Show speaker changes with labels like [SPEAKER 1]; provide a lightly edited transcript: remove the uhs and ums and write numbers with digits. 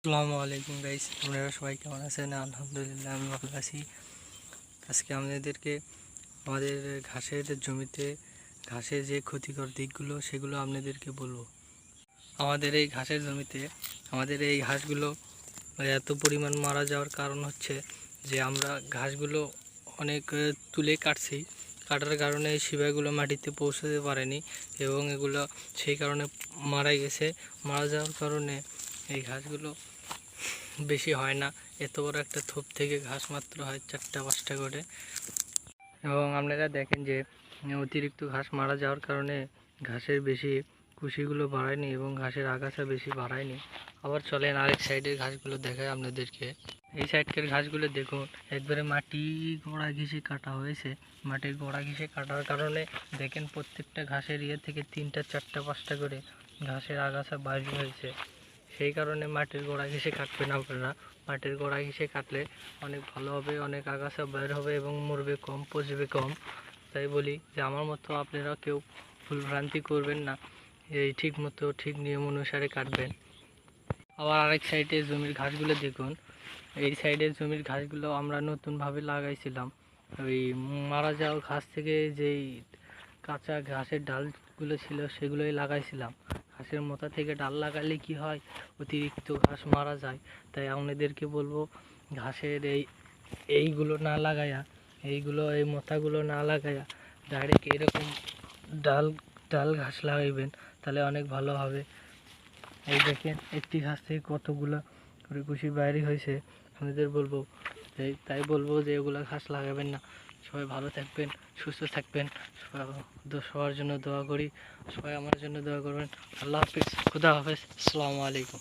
[SPEAKER 1] আসসালামু আলাইকুম গাইস, আপনারা সবাই কেমন আছেন? আলহামদুলিল্লাহ আমি ভালো আছি। আজকে আপনাদেরকে আমাদের ঘাসের জমিতে ঘাসের যে ক্ষতিকর দিকগুলো সেগুলো আপনাদেরকে বলবো। আমাদের এই ঘাসের জমিতে আমাদের এই ঘাসগুলো এত পরিমাণ মারা যাওয়ার কারণ হচ্ছে যে আমরা ঘাসগুলো অনেক তুলে কাটছি। কাটার কারণে এই শিবাগুলো মাটিতে পৌঁছাতে পারেনি এবং এগুলো সেই কারণে মারা গেছে। মারা যাওয়ার কারণে এই ঘাসগুলো বেশি হয় না। এত বড় একটা থোপ থেকে ঘাস মাত্র হয় 4টা-5টা করে। এবং আপনারা দেখেন যে অতিরিক্ত ঘাস মারা যাওয়ার কারণে ঘাসের বেশি কুশিগুলো বাড়ায়নি এবং ঘাসের আগাছা বেশি বাড়ায়নি। আবার চলেন আরেক সাইডের ঘাসগুলো দেখায় আপনাদেরকে। এই সাইডের ঘাসগুলো দেখুন, একবারে মাটি গোড়া ঘিসে কাটা হয়েছে। মাটির গোড়া ঘিসে কাটার কারণে দেখেন প্রত্যেকটা ঘাসের থেকে 3টা, 4টা, 5টা করে ঘাসের আগাছা বাইর হয়েছে। সেই কারণে মাটির গোড়া ঘেঁষে কাটবেন আপনারা। মাটির গোড়া ঘেঁষে কাটলে অনেক ভালো হবে, অনেক আগাছা বের হবে এবং মরবে কম, পচবে কম। তাই বলি যে আমার মতো আপনারা কেউ ভুলভ্রান্তি করবেন না, এই ঠিক মতো ঠিক নিয়ম অনুসারে কাটবেন। আবার আরেক সাইডে জমির ঘাসগুলো দেখুন। এই সাইডের জমির ঘাসগুলো আমরা নতুনভাবে লাগাইছিলাম। ওই মারা যাওয়া ঘাস থেকে যেই কাঁচা ঘাসের ডালগুলো ছিল সেগুলোই লাগাইছিলাম। ঘাসের মোটা থেকে ডাল লাগালে কি হয়, অতিরিক্ত ঘাস মারা যায়। তাই আপনাদেরকে বলবো ঘাসের এইগুলো না লাগাইয়া, এই মোটাগুলো না লাগাইয়া ডাইরেক্ট এরকম ডাল ডাল ঘাস লাগাইবেন, তাহলে অনেক ভালো হবে। এই দেখেন একটি ঘাস থেকে কতগুলো করে কুশি বাইরে হয়েছে। আপনাদের বলবো তাই বলবো যে এগুলো ঘাস লাগাবেন না। সবাই ভালো থাকবেন, সুস্থ থাকবেন। সবার জন্য দোয়া করি, সবাই আমার জন্য দোয়া করবেন। আল্লাহ হাফিজ, খুদা হাফেজ, আসসালামু আলাইকুম।